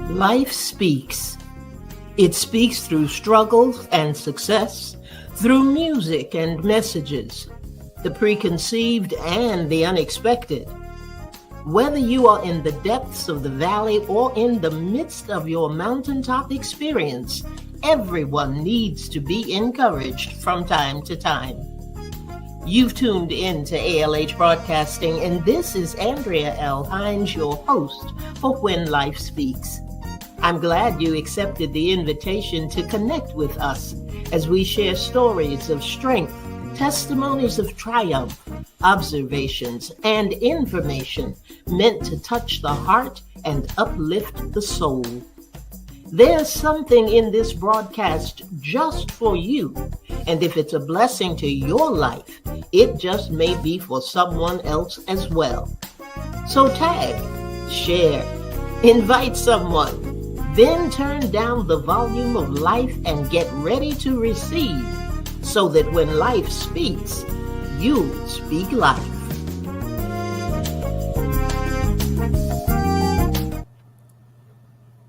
Life speaks. It speaks through struggles and success, through music and messages, the preconceived and the unexpected. Whether you are in the depths of the valley or in the midst of your mountaintop experience, everyone needs to be encouraged from time to time. You've tuned in to ALH Broadcasting, and this is Andrea L. Hines, your host for When Life Speaks. I'm glad you accepted the invitation to connect with us as we share stories of strength, testimonies of triumph, observations, and information meant to touch the heart and uplift the soul. There's something in this broadcast just for you, and if it's a blessing to your life, it just may be for someone else as well. So tag, share, invite someone, then turn down the volume of life and get ready to receive, so that when life speaks, you'll speak life.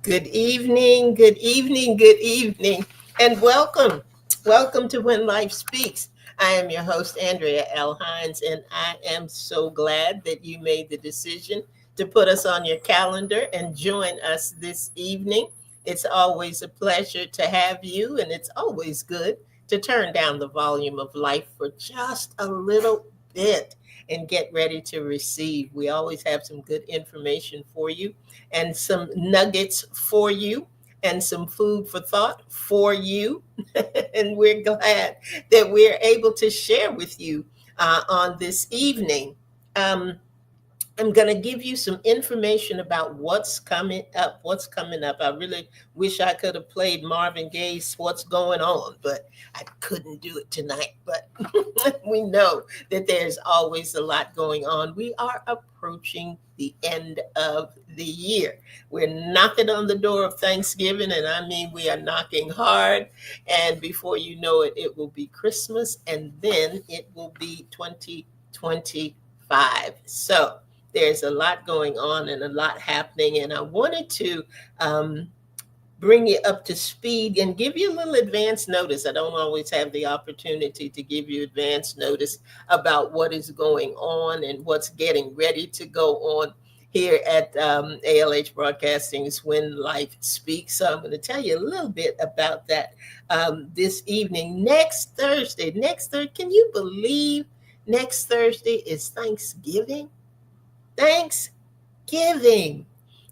Good evening, good evening, good evening, and welcome. Welcome to When Life Speaks. I am your host, Andrea L. Hines, and I am so glad that you made the decision to put us on your calendar and join us this evening. It's always a pleasure to have you, and it's always good to turn down the volume of life for just a little bit and get ready to receive. We always have some good information for you and some nuggets for you and some food for thought for you. And we're glad that we're able to share with you on this evening. I'm going to give you some information about what's coming up. I really wish I could have played Marvin Gaye's What's Going On, but I couldn't do it tonight. But we know that there's always a lot going on. We are approaching the end of the year. We're knocking on the door of Thanksgiving, and I mean, we are knocking hard. And before you know it, it will be Christmas, and then it will be 2025. So there's a lot going on and a lot happening, and I wanted to bring you up to speed and give you a little advance notice. I don't always have the opportunity to give you advance notice about what is going on and what's getting ready to go on here at ALH Broadcasting's When Life Speaks. So I'm going to tell you a little bit about that this evening. Next Thursday, can you believe next Thursday is Thanksgiving? Thanksgiving.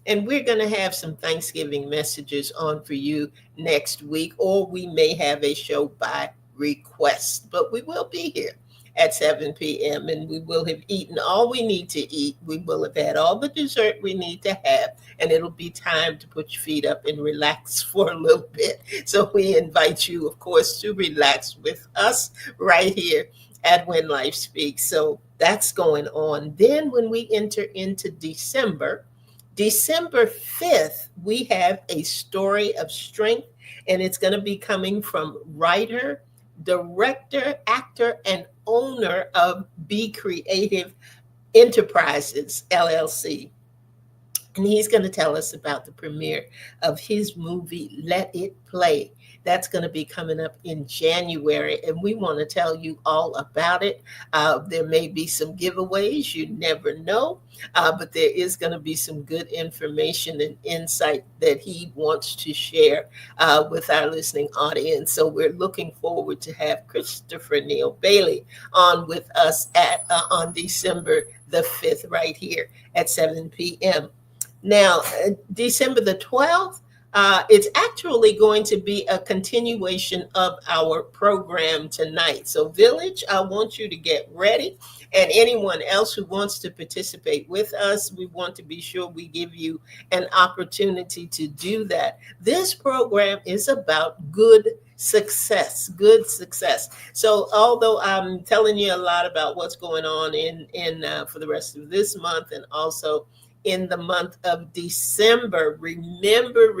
And we're going to have some Thanksgiving messages on for you next week, or we may have a show by request, but we will be here at 7 p.m. and we will have eaten all we need to eat. We will have had all the dessert we need to have, and it'll be time to put your feet up and relax for a little bit. So we invite you, of course, to relax with us right here at When Life Speaks. So that's going on. Then when we enter into December 5th, we have a story of strength, and it's going to be coming from writer, director, actor, and owner of Be Creative Enterprises, LLC. And he's going to tell us about the premiere of his movie, Let It Play. That's going to be coming up in January, and we want to tell you all about it. There may be some giveaways, you never know, but there is going to be some good information and insight that he wants to share with our listening audience. So we're looking forward to have Christopher Neal Bailey on with us on December the 5th right here at 7 p.m. Now, December the 12th, it's actually going to be a continuation of our program tonight. So Village, I want you to get ready. And anyone else who wants to participate with us, we want to be sure we give you an opportunity to do that. This program is about good success. So although I'm telling you a lot about what's going on in for the rest of this month and also in the month of December. Remember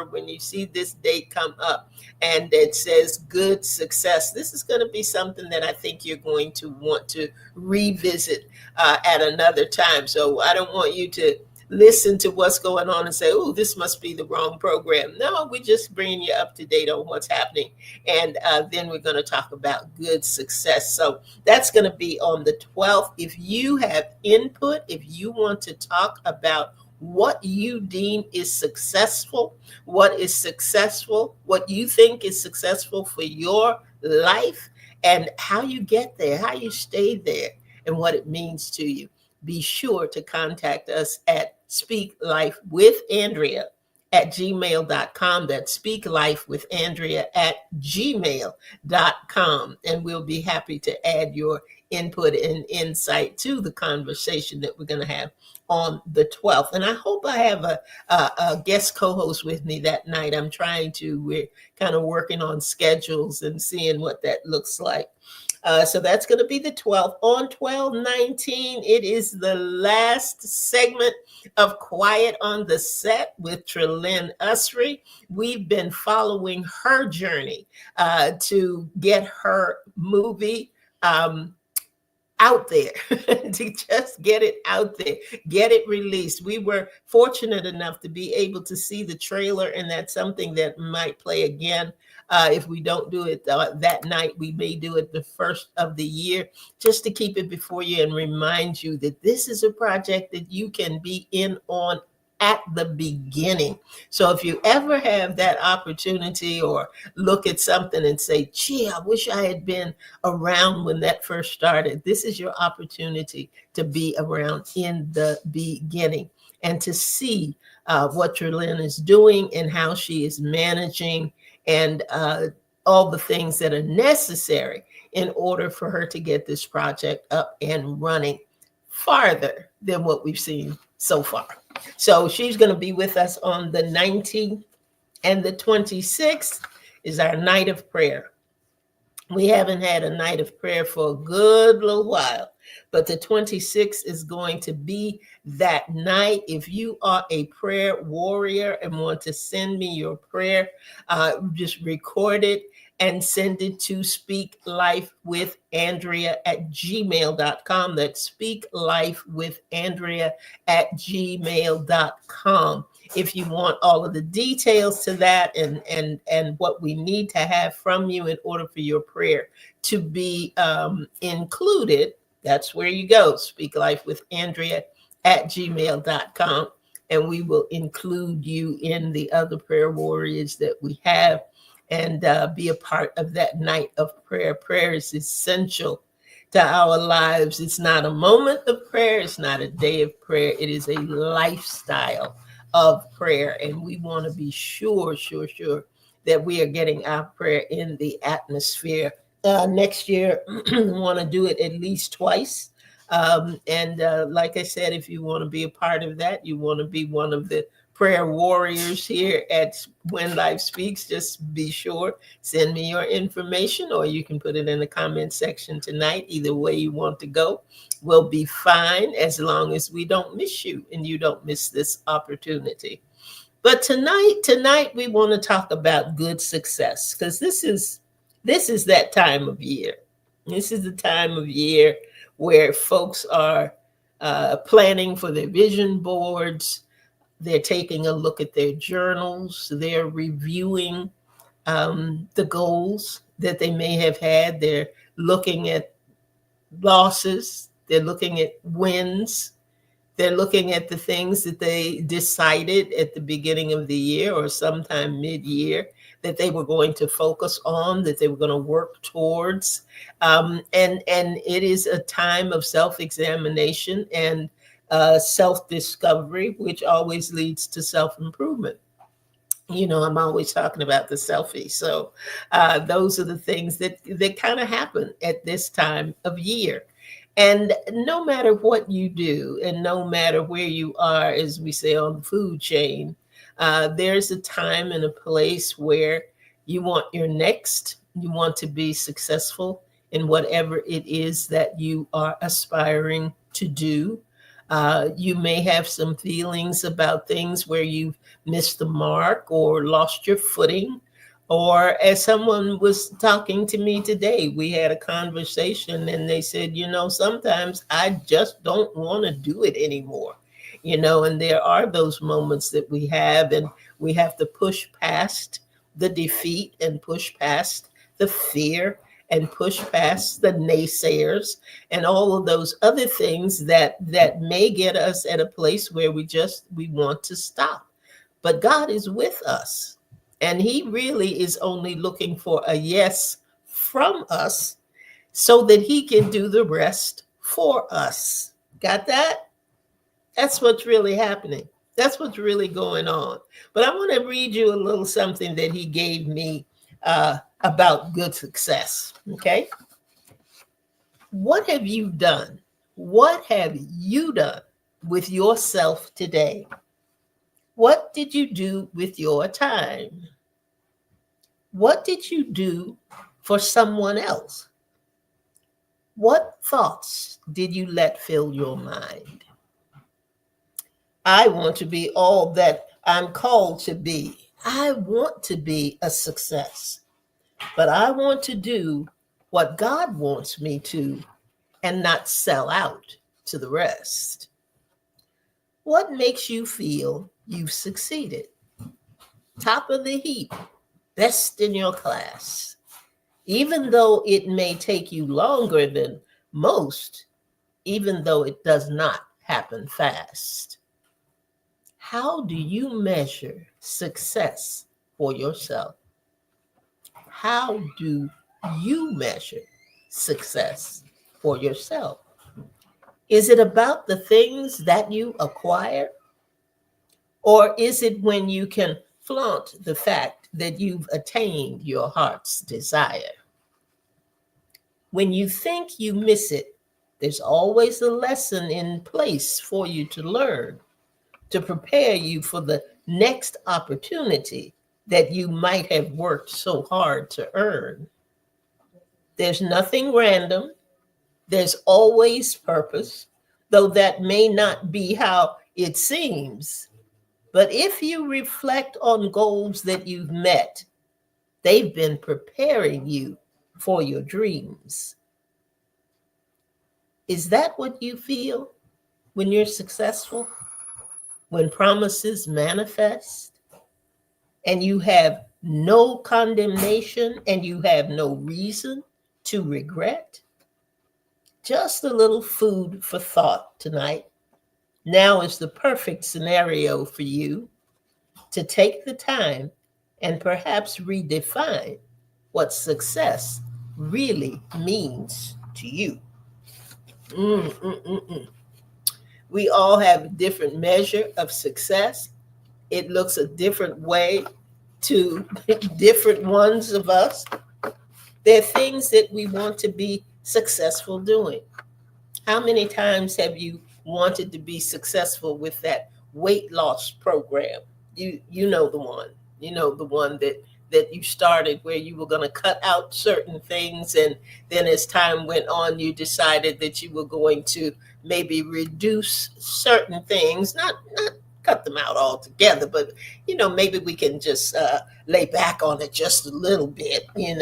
when you see this date come up and it says good success, this is going to be something that I think you're going to want to revisit at another time. So I don't want you to listen to what's going on and say, oh, this must be the wrong program. No, we're just bringing you up to date on what's happening. And then we're going to talk about good success. So that's going to be on the 12th. If you have input, if you want to talk about what you deem is successful, what you think is successful for your life, and how you get there, how you stay there, and what it means to you, be sure to contact us at speaklifewithandrea@gmail.com. That's speaklifewithandrea@gmail.com. And we'll be happy to add your input and insight to the conversation that we're going to have on the 12th. And I hope I have a guest co-host with me that night. We're kind of working on schedules and seeing what that looks like. So that's going to be the 12th. On 12/19, it is the last segment of Quiet on the Set with Trelyn Usry. We've been following her journey to get her movie out there, to just get it out there, get it released. We were fortunate enough to be able to see the trailer, and that's something that might play again. If we don't do it that night, we may do it the first of the year, just to keep it before you and remind you that this is a project that you can be in on at the beginning. So if you ever have that opportunity or look at something and say, gee, I wish I had been around when that first started, this is your opportunity to be around in the beginning and to see what Trelyn is doing and how she is managing and all the things that are necessary in order for her to get this project up and running farther than what we've seen so far. So she's going to be with us on the 19th, and the 26th is our night of prayer. We haven't had a night of prayer for a good little while, but the 26th is going to be that night. If you are a prayer warrior and want to send me your prayer, just record it and send it to speaklifewithandrea@gmail.com. That's speaklifewithandrea@gmail.com. If you want all of the details to that and what we need to have from you in order for your prayer to be included, that's where you go, speaklifewithandrea@gmail.com. And we will include you in the other prayer warriors that we have, and be a part of that night of prayer. Prayer is essential to our lives. It's not a moment of prayer. It's not a day of prayer. It is a lifestyle of prayer. And we want to be sure that we are getting our prayer in the atmosphere. Next year, we want to do it at least twice. And like I said, if you want to be a part of that, you want to be one of the prayer warriors here at When Life Speaks, just be sure, send me your information, or you can put it in the comment section tonight. Either way you want to go will be fine, as long as we don't miss you and you don't miss this opportunity. But tonight we want to talk about good success, because this is that time of year. This is the time of year where folks are planning for their vision boards. They're taking a look at their journals. They're reviewing the goals that they may have had. They're looking at losses. They're looking at wins. They're looking at the things that they decided at the beginning of the year or sometime mid-year that they were going to focus on, that they were going to work towards. And it is a time of self-examination and self-discovery, which always leads to self-improvement. You know, I'm always talking about the selfie. So those are the things that kind of happen at this time of year. And no matter what you do, and no matter where you are, as we say on the food chain, there's a time and a place where you want your next. You want to be successful in whatever it is that you are aspiring to do. You may have some feelings about things where you've missed the mark or lost your footing. Or as someone was talking to me today, we had a conversation and they said, sometimes I just don't want to do it anymore. And there are those moments that we have, and we have to push past the defeat and push past the fear and push past the naysayers and all of those other things that may get us at a place where we want to stop. But God is with us, and he really is only looking for a yes from us so that he can do the rest for us. Got that? That's what's really happening. That's what's really going on. But I want to read you a little something that he gave me about good success. Okay. What have you done? What have you done with yourself today? What did you do with your time? What did you do for someone else? What thoughts did you let fill your mind? I want to be all that I'm called to be. I want to be a success, but I want to do what God wants me to and not sell out to the rest. What makes you feel you've succeeded? Top of the heap, best in your class. Even though it may take you longer than most, even though it does not happen fast. How do you measure success for yourself? How do you measure success for yourself? Is it about the things that you acquire? Or is it when you can flaunt the fact that you've attained your heart's desire? When you think you miss it, there's always a lesson in place for you to learn to prepare you for the next opportunity that you might have worked so hard to earn. There's nothing random. There's always purpose, though that may not be how it seems. But if you reflect on goals that you've met, they've been preparing you for your dreams. Is that what you feel when you're successful? When promises manifest and you have no condemnation and you have no reason to regret? Just a little food for thought tonight. Now is the perfect scenario for you to take the time and perhaps redefine what success really means to you. Mm-mm-mm-mm. We all have a different measure of success. It looks a different way to different ones of us. There are things that we want to be successful doing. How many times have you wanted to be successful with that weight loss program? You know the one. You know the one that you started where you were going to cut out certain things, and then as time went on you decided that you were going to maybe reduce certain things, not cut them out altogether, but maybe we can just lay back on it just a little bit, and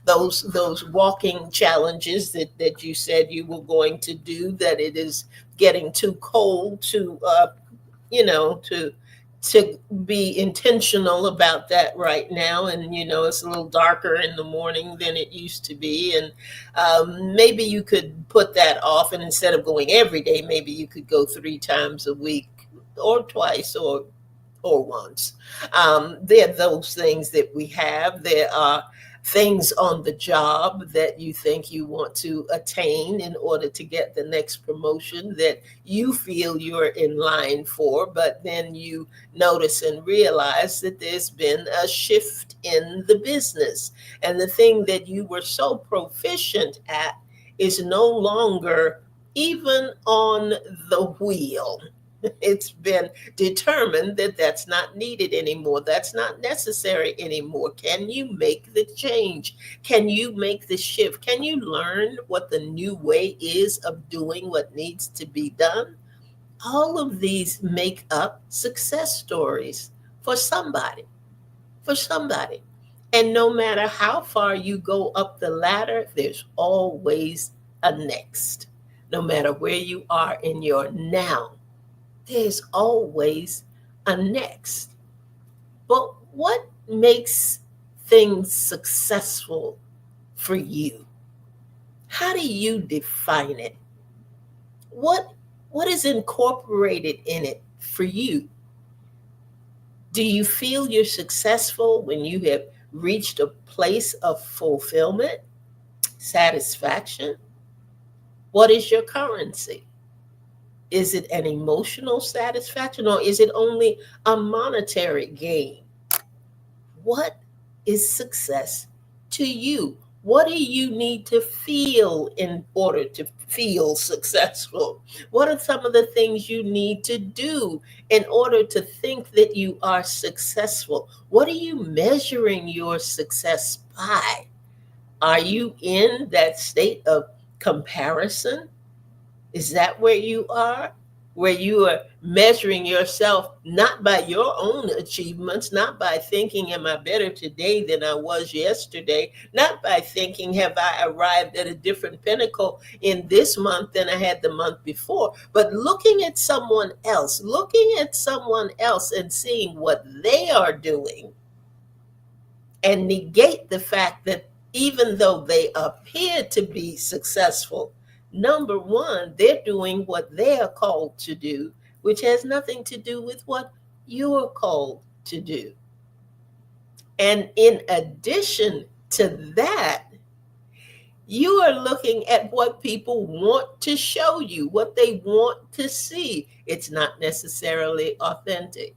those walking challenges that you said you were going to do, that it is getting too cold to be intentional about that right now, and it's a little darker in the morning than it used to be, and maybe you could put that off, and instead of going every day, maybe you could go 3 times a week or twice or once. There are those things that we have. There are things on the job that you think you want to attain in order to get the next promotion that you feel you're in line for, but then you notice and realize that there's been a shift in the business, and the thing that you were so proficient at is no longer even on the wheel. It's been determined that that's not needed anymore. That's not necessary anymore. Can you make the change? Can you make the shift? Can you learn what the new way is of doing what needs to be done? All of these make up success stories for somebody, for somebody. And no matter how far you go up the ladder, there's always a next. No matter where you are in your now, there's always a next. But what makes things successful for you? How do you define it? What what is incorporated in it for you? Do you feel you're successful when you have reached a place of fulfillment, satisfaction? What is your currency? Is it an emotional satisfaction or is it only a monetary gain? What is success to you? What do you need to feel in order to feel successful? What are some of the things you need to do in order to think that you are successful? What are you measuring your success by? Are you in that state of comparison? Is that where you are? Where you are measuring yourself not by your own achievements, not by thinking, am I better today than I was yesterday? Not by thinking, have I arrived at a different pinnacle in this month than I had the month before? But looking at someone else and seeing what they are doing and negate the fact that even though they appear to be successful, number one, they're doing what they are called to do, which has nothing to do with what you're called to do. And in addition to that, you are looking at what people want to show you, what they want to see. It's not necessarily authentic.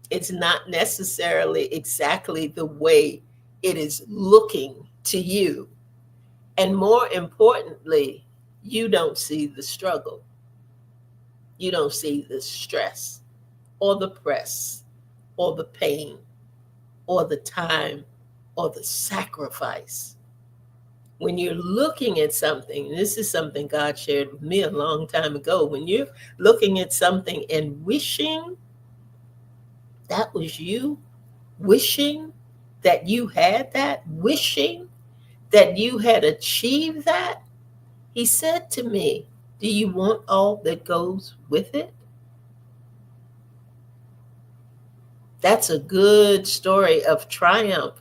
It's not necessarily exactly the way it is looking to you. And more importantly, you don't see the struggle. You don't see the stress or the press or the pain or the time or the sacrifice. When you're looking at something, and this is something God shared with me a long time ago, when you're looking at something and wishing that was you, wishing that you had that, wishing that you had achieved that, he said to me, do you want all that goes with it? That's a good story of triumph.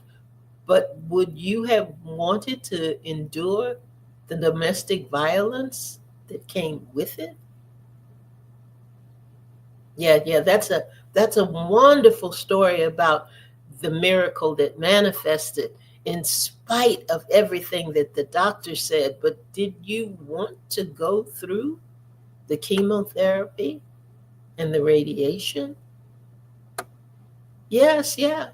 But would you have wanted to endure the domestic violence that came with it? Yeah, that's a wonderful story about the miracle that manifested in spite of everything that the doctor said. But did you want to go through the chemotherapy and the radiation? Yes, yeah.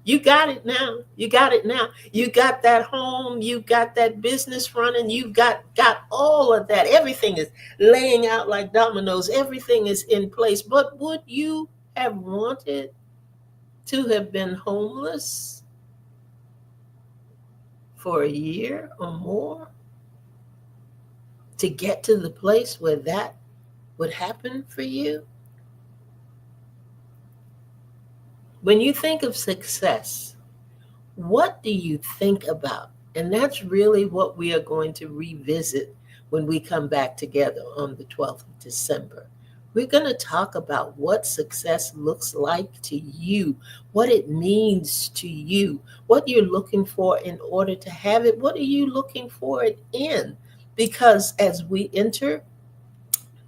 You got it now. You got it now. You got that home, you got that business running, you got all of that. Everything is laying out like dominoes. Everything is in place. But would you have wanted to have been homeless for a year or more to get to the place where that would happen for you? When you think of success, what do you think about? And that's really what we are going to revisit when we come back together on the 12th of December. We're going to talk about what success looks like to you, what it means to you, what you're looking for in order to have it. What are you looking for it in? Because as we enter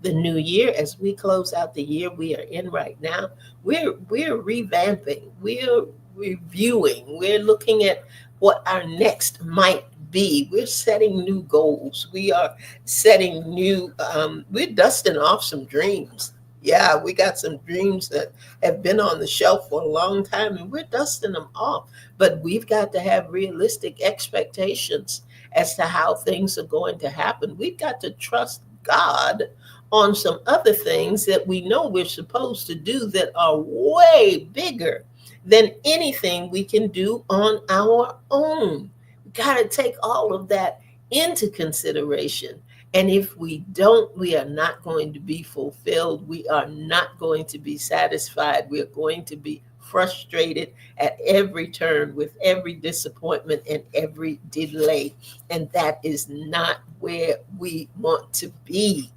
the new year, as we close out the year we are in right now, we're revamping, we're reviewing, we're looking at what our next might be. We're setting new goals. We are setting new. We're dusting off some dreams. Yeah, we got some dreams that have been on the shelf for a long time, and we're dusting them off. But we've got to have realistic expectations as to how things are going to happen. We've got to trust God on some other things that we know we're supposed to do that are way bigger than anything we can do on our own. We got to take all of that into consideration And if we don't, we are not going to be fulfilled. We are not going to be satisfied. We are going to be frustrated at every turn with every disappointment and every delay. And that is not where we want to be.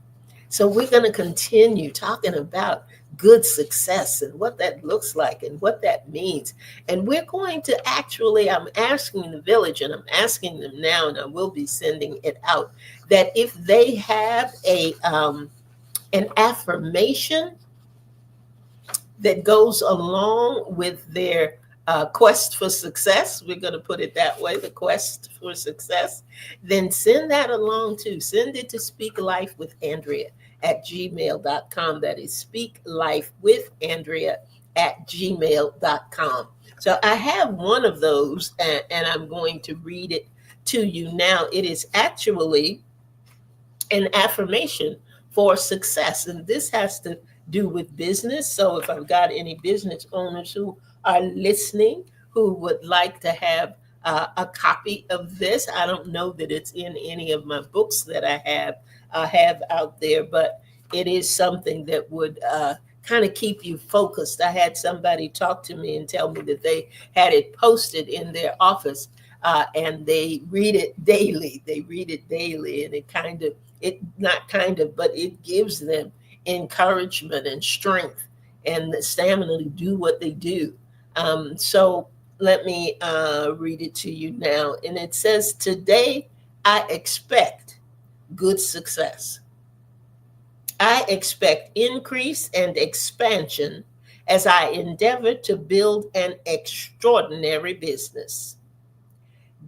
So we're going to continue talking about good success and what that looks like and what that means. And we're going to actually, I'm asking the village, and I'm asking them now, and I will be sending it out, that if they have an affirmation that goes along with their quest for success, we're going to put it that way, the quest for success, then send that along too. Send it to Speak Life with Andrea at gmail.com. That is Speak Life with Andrea at gmail.com. So I have one of those, and I'm going to read it to you now. It is actually an affirmation for success. And this has to do with business. So if I've got any business owners who are listening who would like to have a copy of this, I don't know that it's in any of my books that I have out there, but it is something that would kind of keep you focused. I had somebody talk to me and tell me that they had it posted in their office, and they read it daily. They read it daily, and it not kind of, but it gives them encouragement and strength and the stamina to do what they do. So let me read it to you now. And it says, "Today I expect good success. I expect increase and expansion as I endeavor to build an extraordinary business.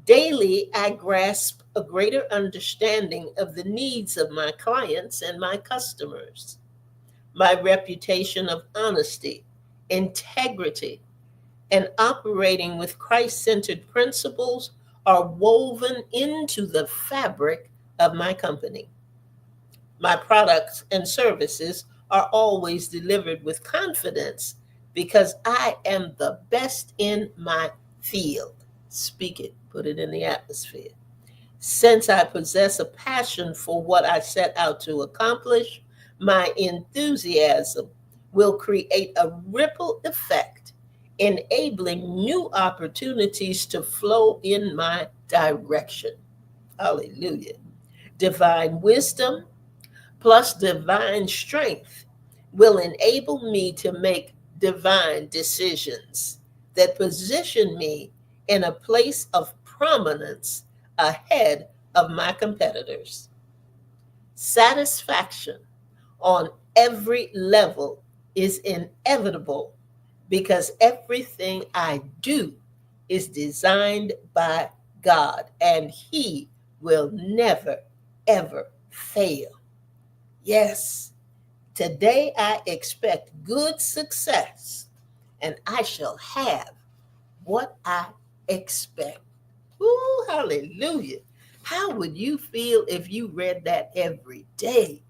Daily, I grasp a greater understanding of the needs of my clients and my customers. My reputation of honesty, integrity, and operating with Christ centered principles are woven into the fabric of my company. My products and services are always delivered with confidence because I am the best in my field." Speak it, put it in the atmosphere. "Since I possess a passion for what I set out to accomplish, my enthusiasm will create a ripple effect, enabling new opportunities to flow in my direction." Hallelujah. Divine wisdom plus divine strength will enable me to make divine decisions that position me in a place of prominence ahead of my competitors. Satisfaction on every level is inevitable because everything I do is designed by God, and He will never, ever fail. Yes, today I expect good success, and I shall have what I expect. Ooh, hallelujah. How would you feel if you read that every day?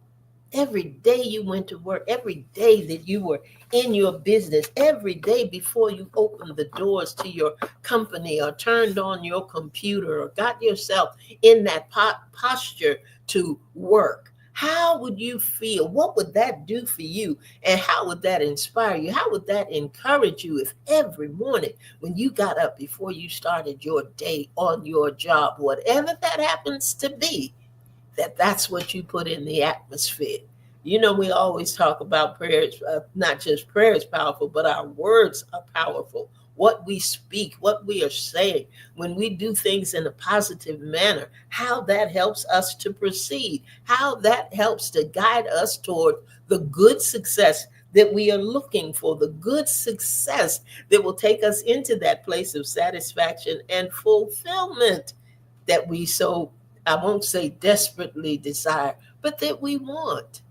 Every day you went to work, every day that you were in your business, every day before you opened the doors to your company or turned on your computer or got yourself in that posture to work. How would you feel? What would that do for you? And how would that inspire you? How would that encourage you if every morning when you got up before you started your day on your job, whatever that happens to be, that's what you put in the atmosphere? You know, we always talk about prayers, not just prayer is powerful, but our words are powerful. What we speak, what we are saying, when we do things in a positive manner, how that helps us to proceed, how that helps to guide us toward the good success that we are looking for, the good success that will take us into that place of satisfaction and fulfillment that we so, I won't say desperately desire, but that we want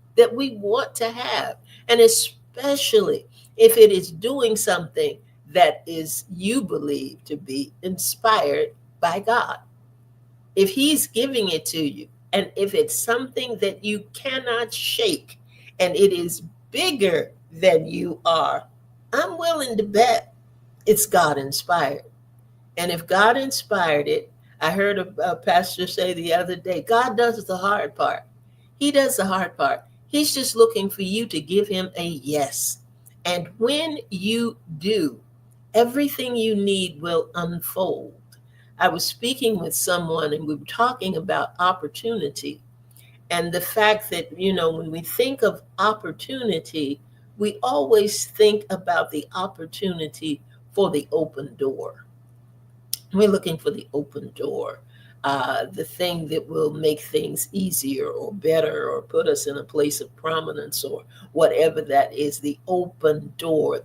to have. And especially if it is doing something that is, you believe to be inspired by God. If He's giving it to you, and if it's something that you cannot shake, and it is bigger than you are, I'm willing to bet it's God inspired. And if God inspired it, I heard a pastor say the other day, God does the hard part. He does the hard part. He's just looking for you to give him a yes. And when you do, everything you need will unfold. I was speaking with someone and we were talking about opportunity and the fact that, when we think of opportunity, we always think about the opportunity for the open door. We're looking for the open door, the thing that will make things easier or better or put us in a place of prominence or whatever that is. The open door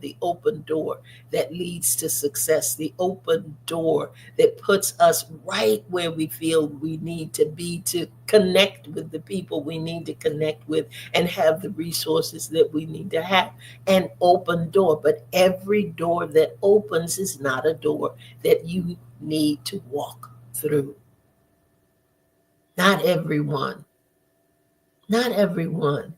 that leads to success, the open door that puts us right where we feel we need to be to connect with the people we need to connect with and have the resources that we need to have. An open door. But every door that opens is not a door that you need to walk through. Not everyone. Not everyone.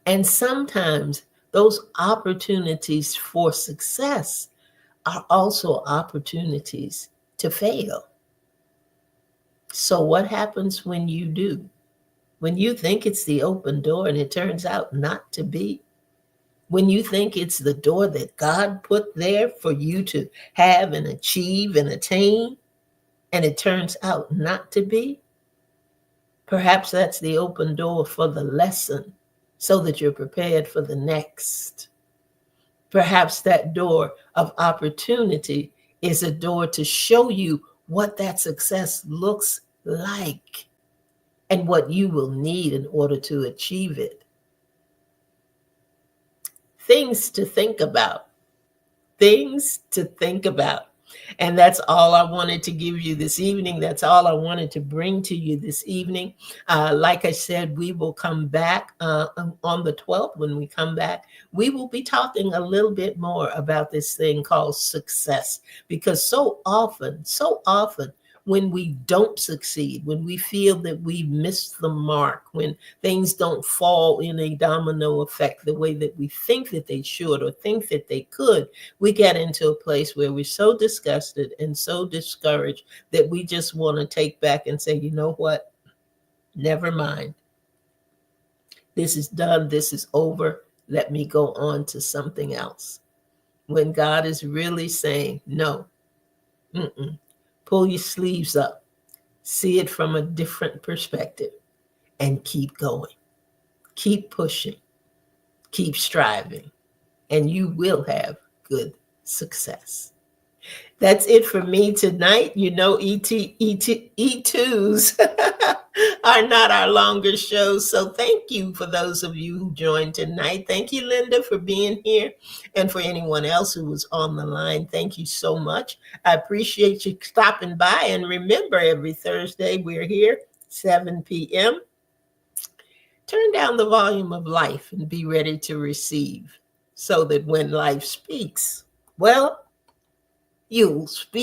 And sometimes those opportunities for success are also opportunities to fail. So, what happens when you do? When you think it's the open door and it turns out not to be? When you think it's the door that God put there for you to have and achieve and attain, and it turns out not to be? Perhaps that's the open door for the lesson so that you're prepared for the next. Perhaps that door of opportunity is a door to show you what that success looks like and what you will need in order to achieve it. Things to think about. Things to think about. And that's all I wanted to give you this evening. That's all I wanted to bring to you this evening. Like I said, we will come back on the 12th. When we come back, we will be talking a little bit more about this thing called success. Because so often, when we don't succeed, when we feel that we missed the mark, when things don't fall in a domino effect the way that we think that they should or think that they could, we get into a place where we're so disgusted and so discouraged that we just want to take back and say, you know what? Never mind. This is done. This is over. Let me go on to something else. When God is really saying, no, pull your sleeves up, see it from a different perspective, and keep going. Keep pushing. Keep striving. And you will have good success. That's it for me tonight. E2s are not our longer shows. So thank you for those of you who joined tonight. Thank you, Linda, for being here. And for anyone else who was on the line, thank you so much. I appreciate you stopping by. And remember, every Thursday we're here, 7 p.m. Turn down the volume of life and be ready to receive so that when life speaks, well, you'll speak